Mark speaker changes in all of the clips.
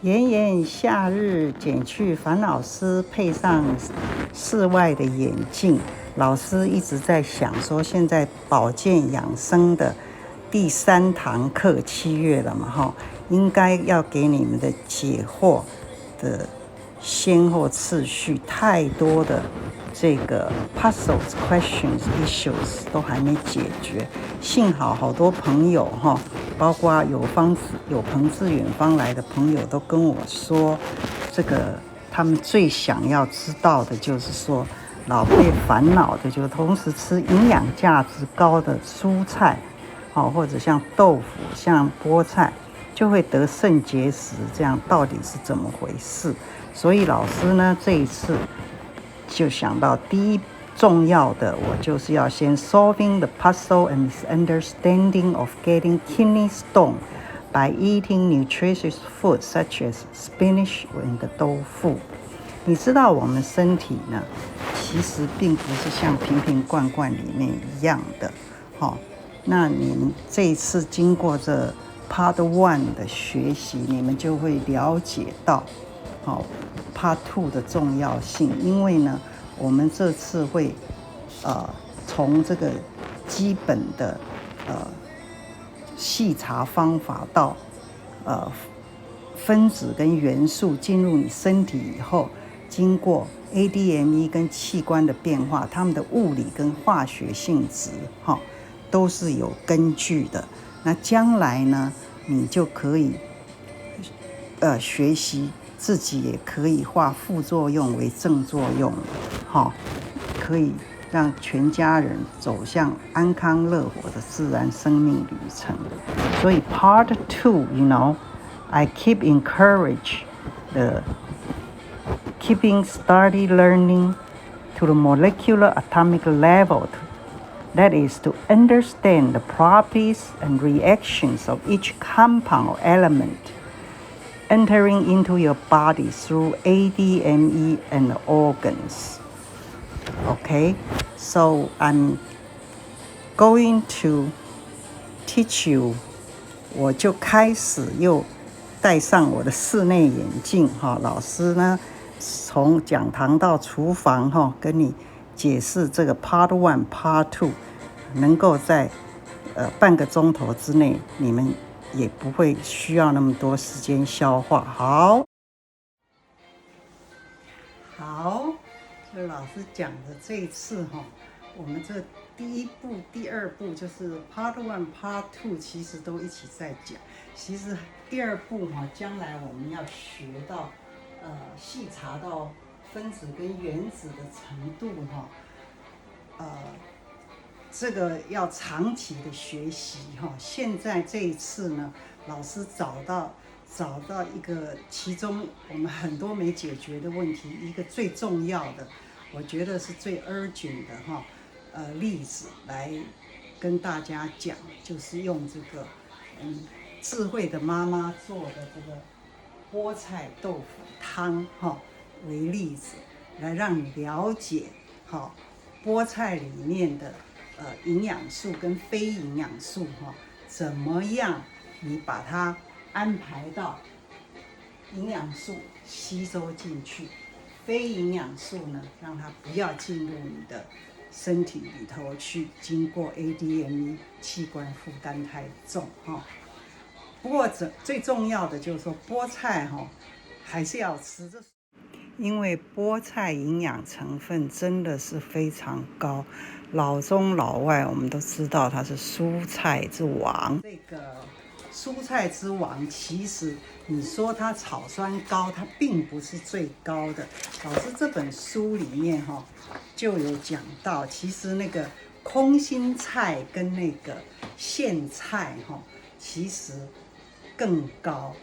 Speaker 1: 炎炎夏日，减去烦恼丝，配上室外的眼镜。老师一直在想说，现在保健养生的第3堂课，7月了嘛，应该要给你们的解惑的先后次序太多的这个 puzzles questions issues 都还没解决。幸好好多朋友包括有朋自远方来的朋友都跟我说，这个他们最想要知道的就是说，老被烦恼的就同时吃营养价值高的蔬菜，或者像豆腐、像菠菜，就会得肾结石，这样到底是怎么回事？所以老师呢，这一次就想到第一重要的，我就是要先 solving the puzzle and misunderstanding of getting kidney stone by eating nutritious food such as spinach and 豆腐。你知道我们身体呢，其实并不是像瓶瓶罐罐里面一样的，那你们这一次经过这 Part 1的学习，你们就会了解到Part 2的重要性。因为呢，我们这次会从这个基本的细查方法到分子跟元素进入你身体以后，经过 ADME 跟器官的变化，它们的物理跟化学性质都是有根据的。那将来呢，你就可以学习自己也可以化副作用为正作用，可以让全家人走向安康乐活的自然生命旅程。所以 Part 2 I keep encourage the keeping study learning to the molecular atomic level, that is to understand the properties and reactions of each compound or element entering into your body through ADME and organs. Okay, so I'm going to teach you. 我就开始又戴上我的室内眼镜，老师呢从讲堂到厨房，跟你解释这个 Part 1 Part 2，能够在半个钟头之内，你们也不会需要那么多时间消化。好，就老师讲的这一次我们这第一步、第二步就是 Part 1 Part 2，其实都一起在讲。其实第二步将来我们要学到细查到分子跟原子的程度这个要长期的学习现在这一次呢，老师找到一个其中我们很多没解决的问题，一个最重要的，我觉得是最 urgent 的例子来跟大家讲，就是用这个智慧的妈妈做的这个菠菜豆腐汤为例子，来让你了解菠菜里面的营养素跟非营养素怎么样你把它安排到营养素吸收进去，非营养素呢让它不要进入你的身体里头去，经过 ADME 器官负担太重不过最重要的就是说菠菜还是要吃，因为菠菜营养成分真的是非常高，老中老外我们都知道它是蔬菜之王。这个蔬菜之王，其实你说它草酸高，它并不是最高的。老师这本书里面就有讲到，其实那个空心菜跟那个苋菜其实更高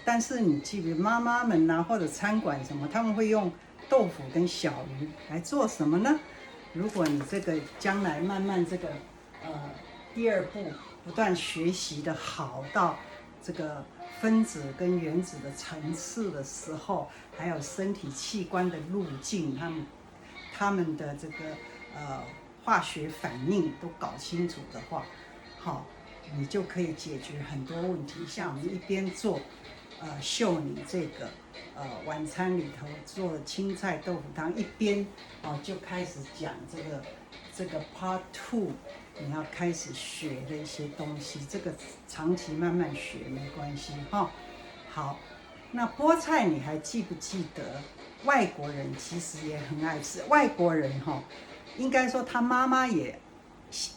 Speaker 1: 但是你记得妈妈们或者餐馆什么，他们会用豆腐跟小鱼来做什么呢？如果你这个将来慢慢这个第二步不断学习的好到这个分子跟原子的层次的时候，还有身体器官的路径，他们的这个化学反应都搞清楚的话，你就可以解决很多问题。像我们一边做秀你这个晚餐里头做的青菜豆腐汤，一边就开始讲这个 Part 2，你要开始学的一些东西，这个长期慢慢学没关系哈。好，那菠菜你还记不记得？外国人其实也很爱吃，外国人应该说他妈妈也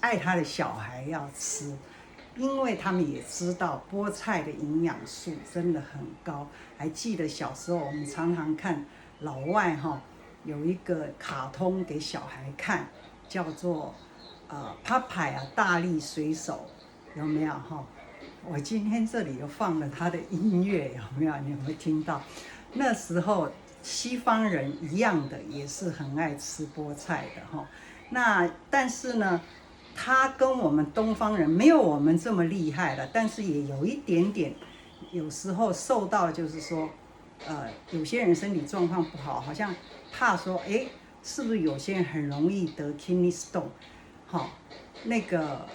Speaker 1: 爱他的小孩要吃。因为他们也知道菠菜的营养素真的很高，还记得小时候我们常常看老外有一个卡通给小孩看，叫做Popeye 大力水手，有没有我今天这里又放了他的音乐，有没有？你有没有听到？那时候西方人一样的也是很爱吃菠菜的那但是呢，他跟我们东方人没有我们这么厉害了，但是也有一点点，有时候受到就是说，有些人身体状况不好，好像怕说，是不是有些人很容易得 kidney stone？ 那个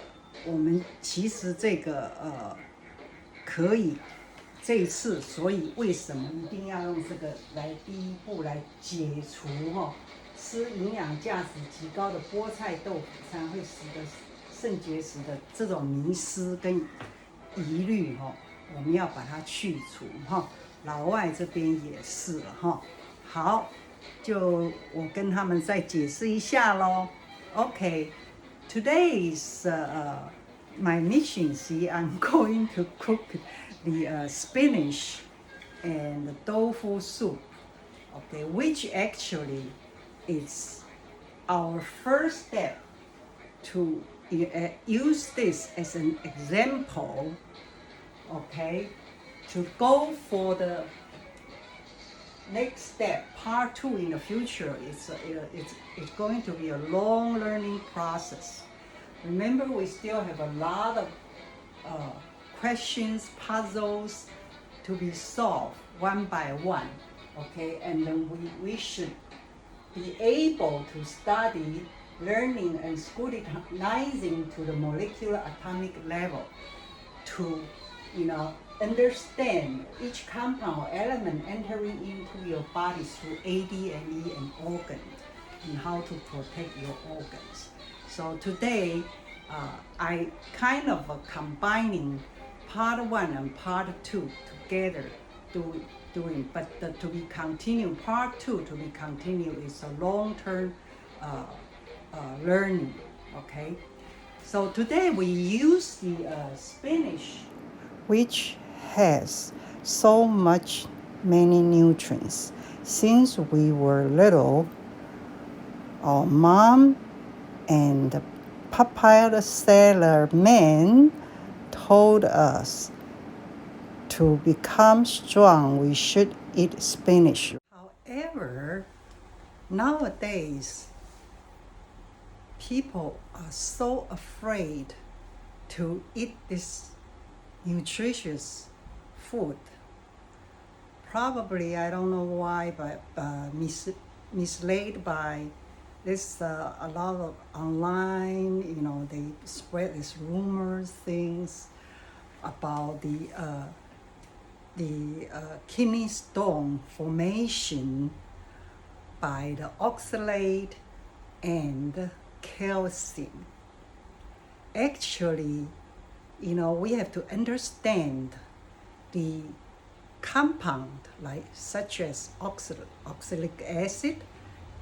Speaker 1: 我们其实这个可以这一次，所以为什么一定要用这个来第一步来解除吃营养价值极高的菠菜豆腐餐会使得肾结石的这种迷思跟疑虑我们要把它去除老外这边也是了好，就我跟他们再解释一下咯。Okay, today's my mission, see, I'm going to cook the spinach and the tofu soup, okay, which actually is our first step to use this as an example, okay, to go for the next step, part 2 in the future. It's going to be a long learning process. Remember, we still have a lot of questions, puzzles to be solved one by one, okay? And then we should be able to study learning and scrutinizing to the molecular atomic level to, understand each compound or element entering into your body through ADME and organs and how to protect your organs. So today, I kind of combining part 1 and part 2 together doing, but to be continued, part 2 to be continued is a long-term learning, okay? So today we use the spinach, which has so many nutrients. Since we were little, our mom and Popeye the Sailor Man told us to become strong, we should eat spinach. However, nowadays, people are so afraid to eat this nutritious food. Probably, I don't know why, but misled by this a lot of online, they spread these rumors, things about the kidney stone formation by the oxalate and calcium. Actually, we have to understand the compound such as oxalic acid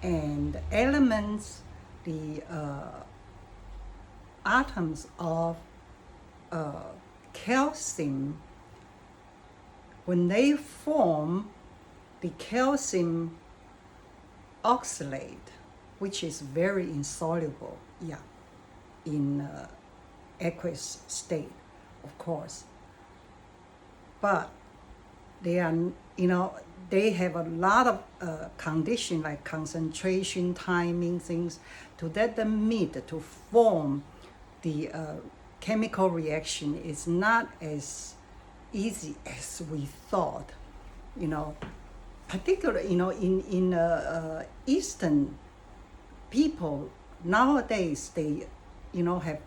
Speaker 1: and elements, the atoms of calcium. When they form the calcium oxalate, which is very insoluble, in aqueous state, of course. But they are, they have a lot of conditions like concentration, timing, things to let them meet to form the chemical reaction is not as easy as we thought, particularly, in Eastern people nowadays, they, have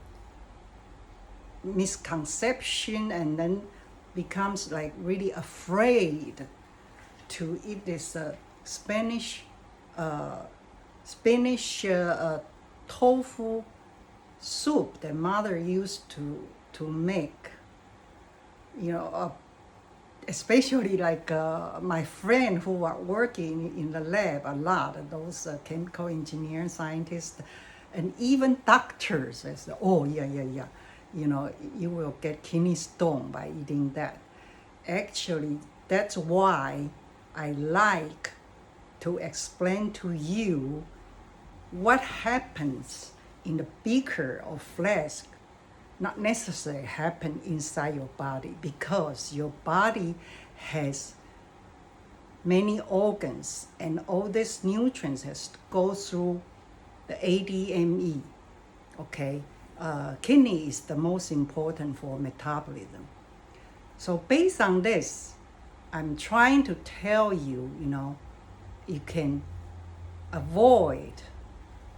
Speaker 1: misconception and then becomes like really afraid to eat this Spanish tofu soup that mother used to make. Especially like my friend who are working in the lab a lot, those chemical engineers, scientists, and even doctors they say, oh yeah, you will get kidney stone by eating that. Actually, that's why I like to explain to you what happens in the beaker or flask not necessarily happen inside your body, because your body has many organs and all these nutrients has to go through the ADME. Okay, kidney is the most important for metabolism. So based on this, I'm trying to tell you, you can avoid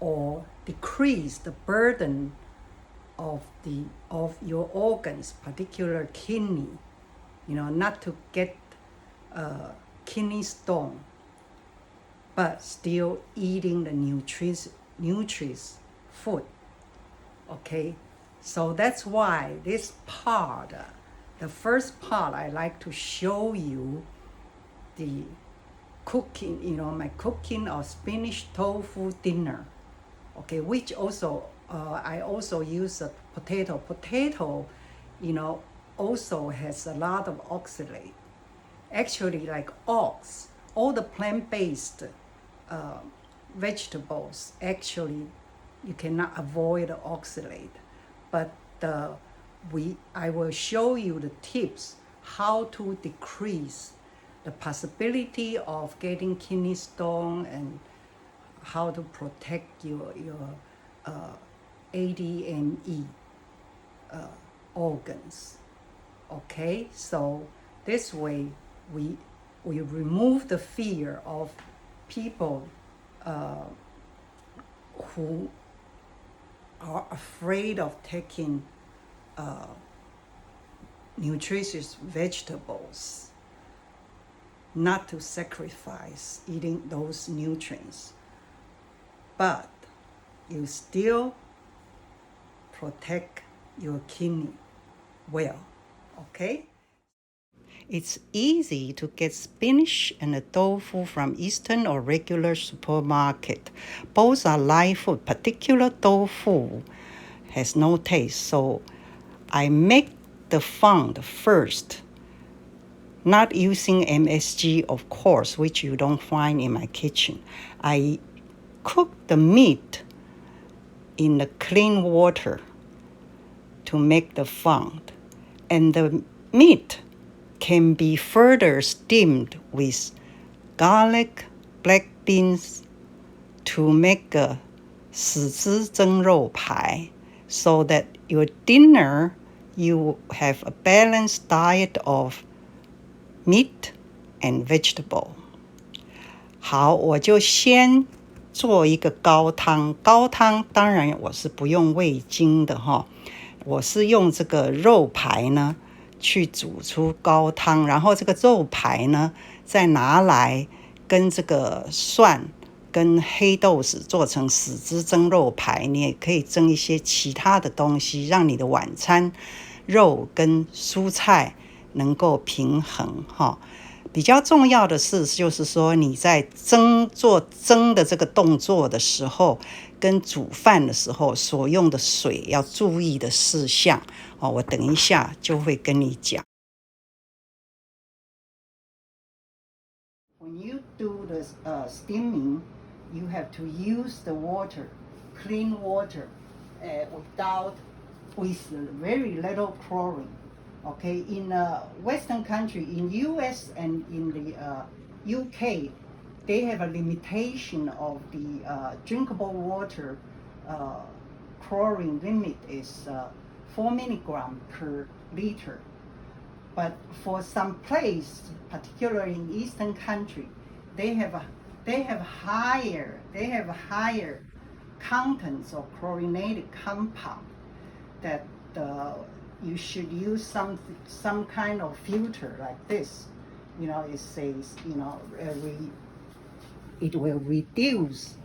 Speaker 1: or decrease the burden of your organs, particular kidney, not to get kidney stone, but still eating the nutritious food. Okay, so that's why this part, the first part, I like to show you the cooking, my cooking of spinach tofu dinner. Okay, which also I also use a potato. Potato, also has a lot of oxalate. Actually, like oats, all the plant-based vegetables, actually, you cannot avoid the oxalate. But I will show you the tips how to decrease the possibility of getting kidney stone and how to protect your ADME organs. Okay, so this way we remove the fear of people who are afraid of taking nutritious vegetables, not to sacrifice eating those nutrients, but you still protect your kidney well. Okay? It's easy to get spinach and tofu from Eastern or regular supermarket. Both are live food. Particular tofu has no taste, so I make the fond first, not using MSG, of course, which you don't find in my kitchen. I cook the meat in the clean water to make the fond, and the meat can be further steamed with garlic, black beans to make a 死汁蒸肉排, so that your dinner you have a balanced diet of meat and vegetable. 好，我就先做一个高汤。高汤当然我是不用味精的哈，我是用这个肉排呢去煮出高汤，然后这个肉排呢再拿来跟这个蒜跟黑豆豉做成死汁蒸肉排。你也可以蒸一些其他的东西，让你的晚餐肉跟蔬菜能够平衡哈。比较重要的是，就是说你在做蒸的这个动作的时候，跟煮饭的时候所用的水要注意的事项哦，我等一下就会跟你讲。When you do the steaming, you have to use the water, clean water, with very little chlorine. Okay, in Western country, in US and in the UK, they have a limitation of the drinkable water chlorine limit is 4 milligram per liter. But for some place, particularly in Eastern country, they have higher contents of chlorinated compound that you should use some kind of filter like this. It says, it will reduce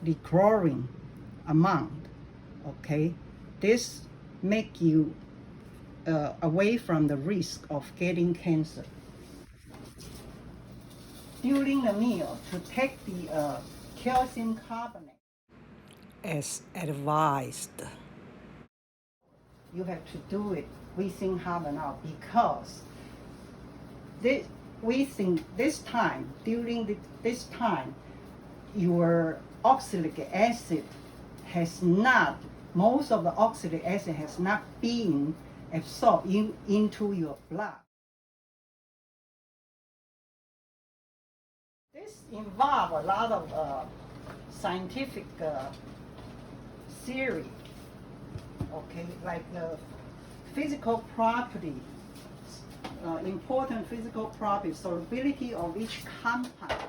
Speaker 1: the chlorine amount. Okay, this make you away from the risk of getting cancer. During the meal, to take the calcium carbonate as advised. You have to do it within half an hour, because during this time, your oxalic acid most of the oxalic acid has not been absorbed into your blood. This involves a lot of scientific theory, okay, like the physical property, important physical property, solubility of each compound.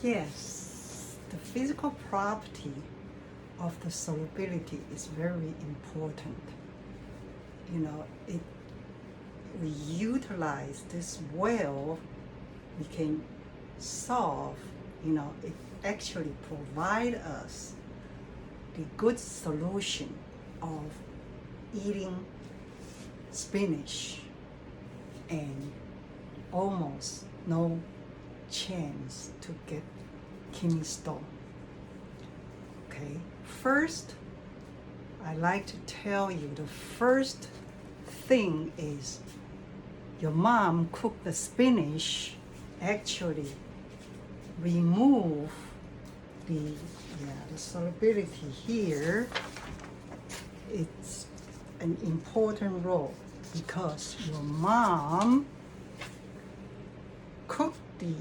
Speaker 1: Yes, the physical property of the solubility is very important. We utilize this well, we can solve, it actually provide us the good solution of eating spinach and almost no chance to get kidney stone. Okay, first, I like to tell you the first thing is your mom cooked the spinach, actually remove the solubility here. It's an important role because your mom cooked the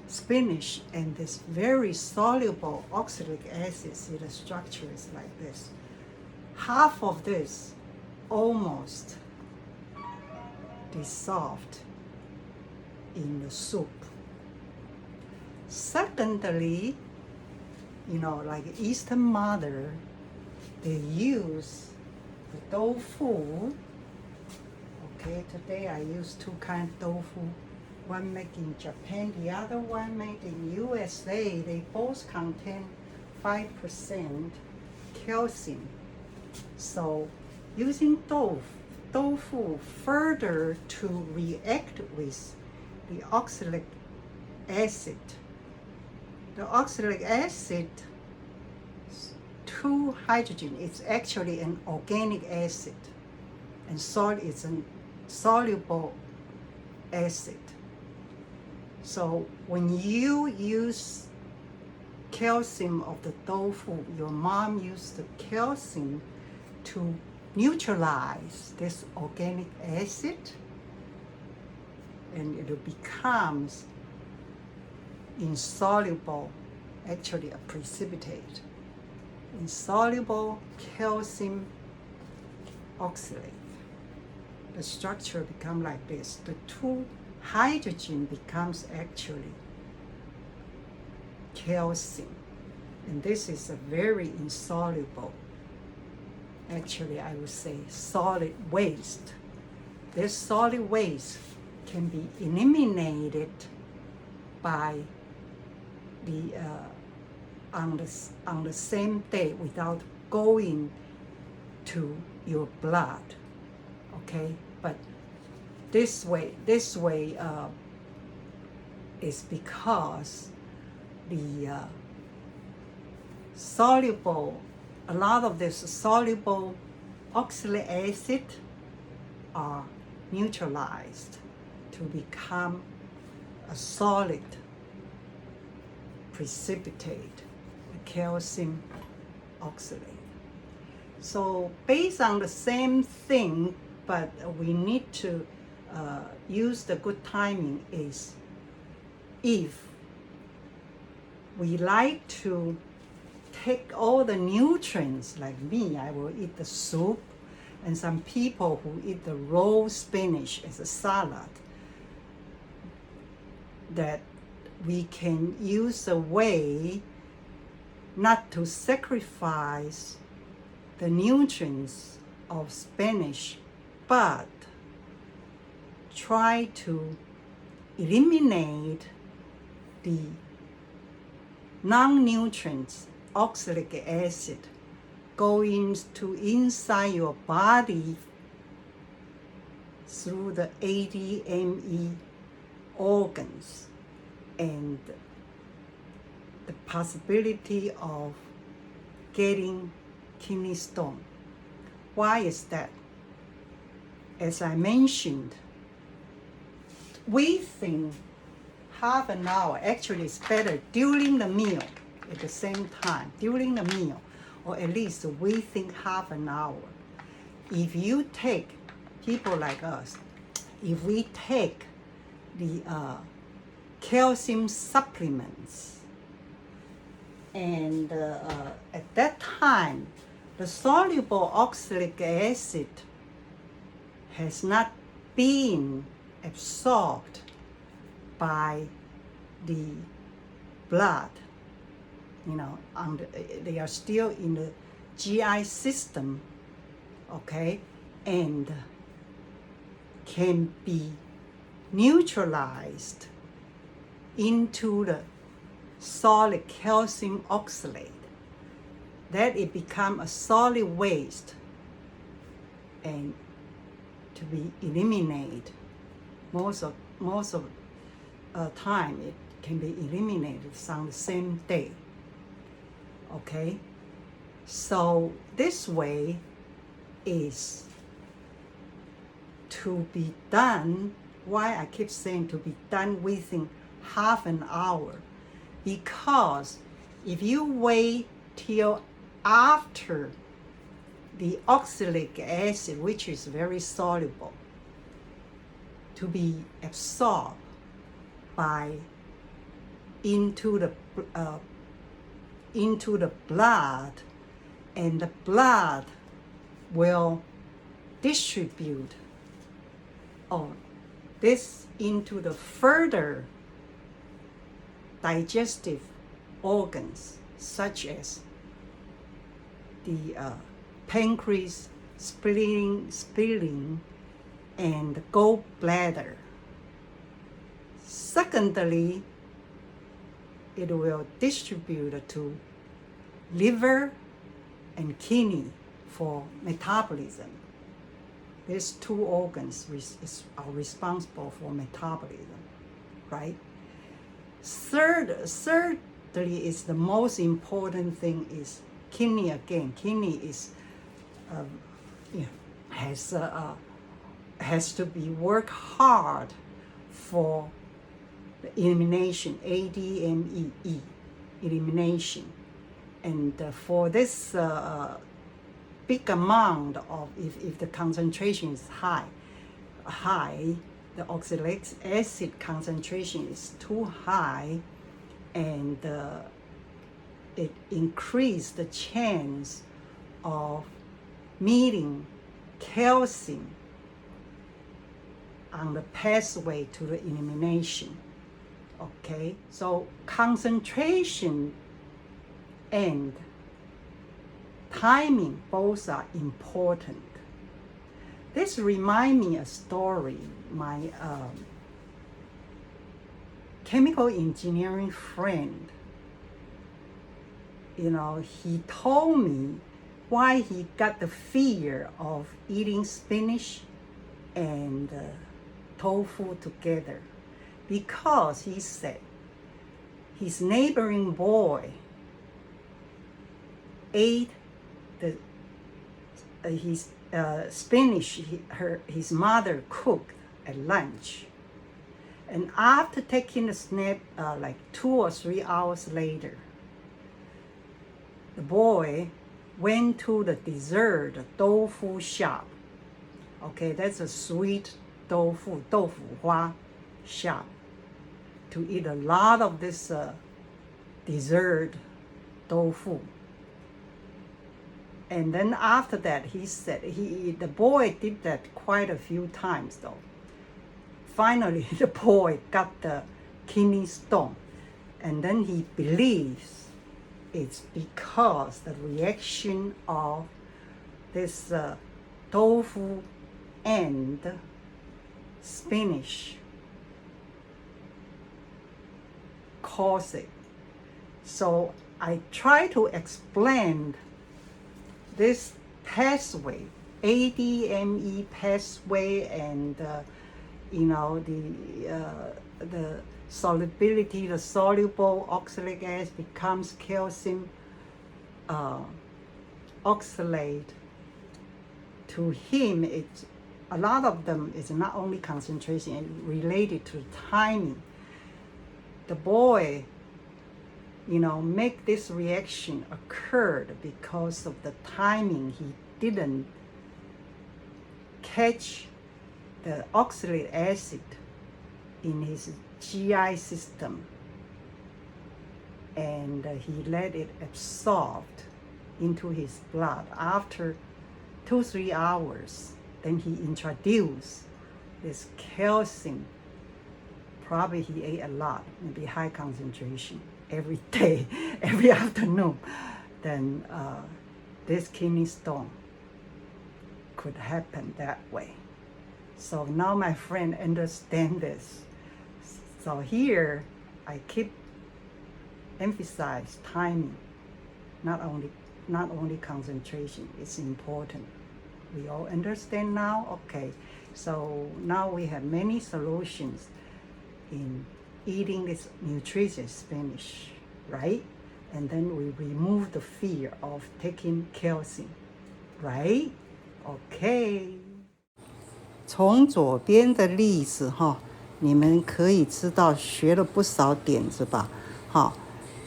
Speaker 1: spinach and this very soluble oxalic acid. See, the structure is like this. Half of this almost dissolved in the soup. Secondly, like Eastern mother, they use the tofu. Okay, today I use two kinds of tofu. One made in Japan, the other one made in USA. They both contain 5% calcium. So using tofu further to react with the oxalic acid. The oxalic acid, two hydrogen, it's actually an organic acid, and salt is a soluble acid. So when you use calcium of the tofu, your mom used the calcium to neutralize this organic acid, and it becomes insoluble, actually a precipitate, insoluble calcium oxalate. The structure becomes like this. The two hydrogen becomes actually calcium, and this is a very insoluble, actually I would say solid waste. This solid waste can be eliminated by the on the same day without going to your blood. Okay, but this way is because the a lot of this soluble oxalic acid are neutralized to become a solid precipitate, calcium oxalate. So based on the same thing, but we need to use the good timing is if we like to take all the nutrients, like me, I will eat the soup, and some people who eat the raw spinach as a salad, that we can use a way not to sacrifice the nutrients of spinach, but try to eliminate the non-nutrients, oxalic acid, going to inside your body through the ADME organs, and the possibility of getting kidney stone. Why is that? As I mentioned, within half an hour, actually it's better during the meal, at the same time, during the meal, or at least within half an hour. If you take, people like us, if we take the calcium supplements, and at that time, the soluble oxalic acid has not been absorbed by the blood. They are still in the GI system, okay, and can be neutralized into the solid calcium oxalate, that it become a solid waste and to be eliminated. Most of time it can be eliminated on the same day. Okay, so this way is to be done. Why I keep saying to be done within half an hour? Because if you wait till after the oxalic acid, which is very soluble, to be absorbed into the blood, and the blood will distribute this into the further digestive organs, such as the pancreas, spleen, and gallbladder. Secondly, it will distribute to liver and kidney for metabolism. These two organs are responsible for metabolism, right? Thirdly is the most important thing is kidney again. Kidney is has to be work hard for the elimination, ADME elimination, and for this big amount of, if the concentration is high, the oxalic acid concentration is too high, and it increases the chance of meeting calcium on the pathway to the elimination. Okay, so concentration and timing both are important. This reminds me a story. My chemical engineering friend, he told me why he got the fear of eating spinach and tofu together. Because he said his neighboring boy ate his spinach his mother cooked at lunch, and after taking a nap, like 2 or 3 hours later, the boy went to the dessert tofu shop. Okay, that's a sweet tofu hua shop, to eat a lot of this dessert tofu. And then after that, he said, the boy did that quite a few times though. Finally, the boy got the kidney stone, and then he believes it's because the reaction of this tofu and spinach cause it. So I try to explain this pathway, ADME pathway, and the solubility, the soluble oxalic acid becomes calcium oxalate. To him, it's a lot of them is not only concentration and related to timing. The boy, make this reaction occurred because of the timing. He didn't catch the oxalic acid in his GI system, and he let it absorb into his blood. After 2-3 hours, then he introduced this calcium. Probably he ate a lot, maybe high concentration every day, every afternoon. Then this kidney stone could happen that way. So now my friend understand this. So here I keep emphasize timing, not only concentration. It's important. We all understand now? Okay. So now we have many solutions in eating this nutritious spinach, right? And then we remove the fear of taking calcium, right? Okay. 从左边的例子你们可以知道学了不少点子吧？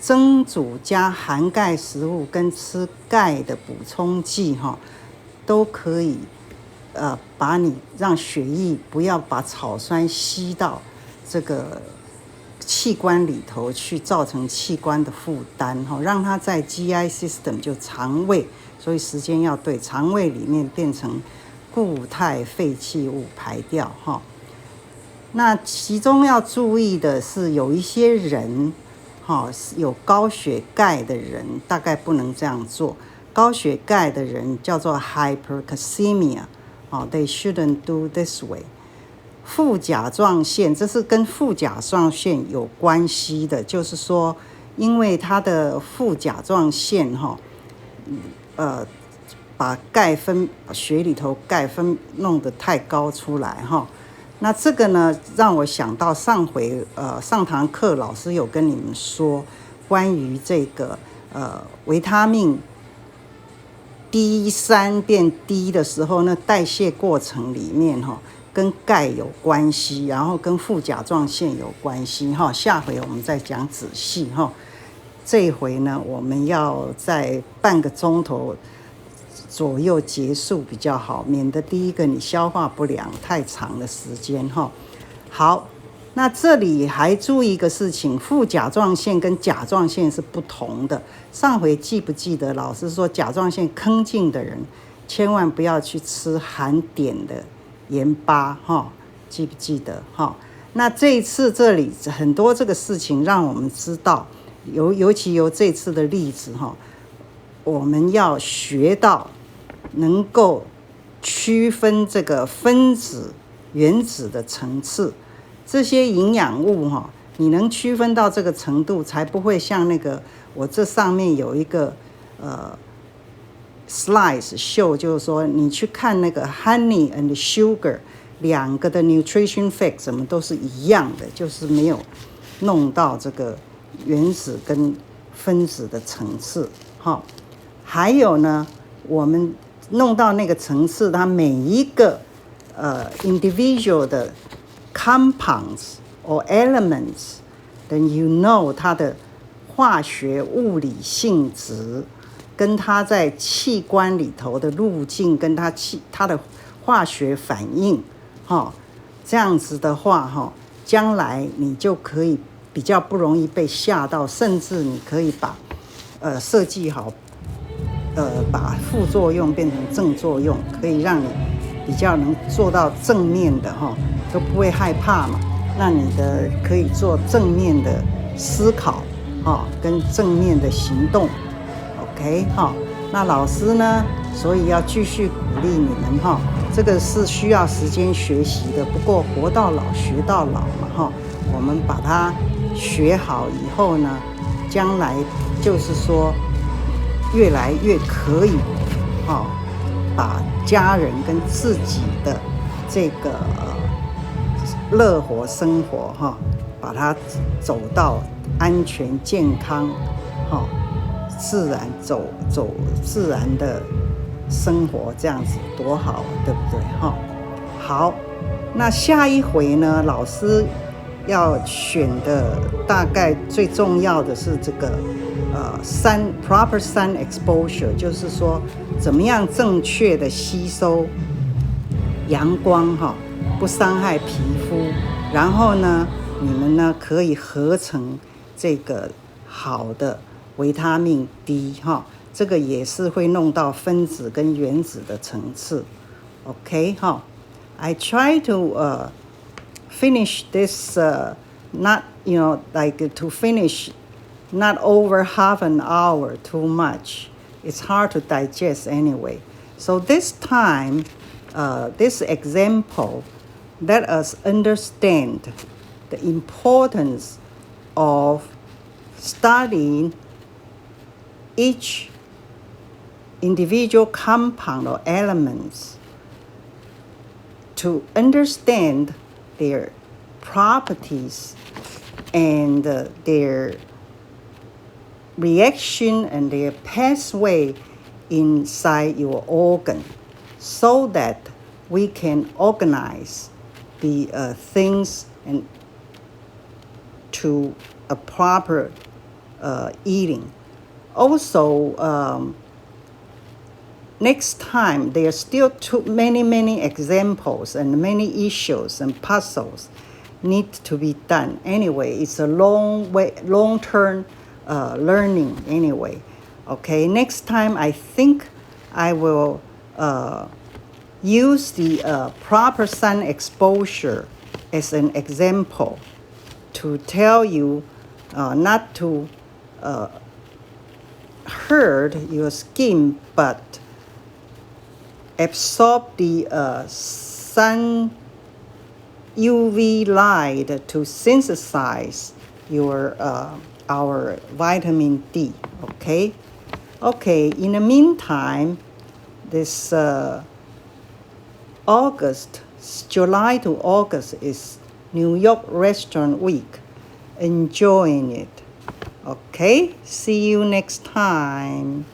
Speaker 1: 蒸煮加含钙食物跟吃钙的补充剂都可以把你让血液不要把草酸吸到这个器官里头去，造成器官的负担让它在 GI system 就肠胃，所以时间要对，肠胃里面变成固态废弃物排掉那其中要注意的是，有一些人有高血钙的人大概不能这样做。高血钙的人叫做 hypercalcemia they shouldn't do this way。副甲状腺，这是跟副甲状腺有关系的，就是说因为它的副甲状腺把血里头钙分弄得太高出来那这个呢让我想到上堂课老师有跟你们说关于这个维他命 D3 变 D 的时候，那代谢过程里面跟钙有关系，然后跟副甲状腺有关系下回我们再讲仔细这一回呢我们要在半个钟头左右结束比较好，免得第一个你消化不良太长的时间好，那这里还注意一个事情，副甲状腺跟甲状腺是不同的。上回记不记得老师说甲状腺亢进的人千万不要去吃含碘的盐巴记不记得那这一次这里很多这个事情让我们知道，尤其由这次的例子我们要学到能够区分这个分子原子的层次，这些营养物你能区分到这个程度，才不会像那个我这上面有一个slides show， 就是说你去看那个 honey and sugar 两个的 nutrition fact 怎么都是一样的，就是没有弄到这个原子跟分子的层次还有呢我们弄到那个层次，它每一个individual 的 compounds or elements then you know 它的化学物理性质跟它在器官里头的路径跟它的化学反应这样子的话将来你就可以比较不容易被吓到，甚至你可以把设计好把副作用变成正作用，可以让你比较能做到正面的都不会害怕嘛。那你的可以做正面的思考跟正面的行动 ，OK 那老师呢，所以要继续鼓励你们这个是需要时间学习的，不过活到老学到老嘛我们把它学好以后呢，将来就是说越来越可以把家人跟自己的这个乐活生活把它走到安全健康自然走自然的生活，这样子多好，对不对好，那下一回呢，老师要选的大概最重要的是这个proper sun exposure， 就是说怎么样正确的吸收阳光不伤害皮肤，然后呢你们呢可以合成这个好的维他命 D 这个也是会弄到分子跟原子的层次 OK I try to finish this not like to finish not over half an hour too much. It's hard to digest anyway. So this time, this example, let us understand the importance of studying each individual compound or elements to understand their properties and their reaction and their pathway inside your organ, so that we can organize the things and to a proper eating. Also, next time there are still many examples and many issues and puzzles need to be done. Anyway, it's a long-term learning anyway. Okay, next time I think I will use the proper sun exposure as an example to tell you not to hurt your skin, but absorb the sun UV light to synthesize our vitamin D. Okay, in the meantime, this July to August is New York Restaurant Week. Enjoying it. Okay, see you next time.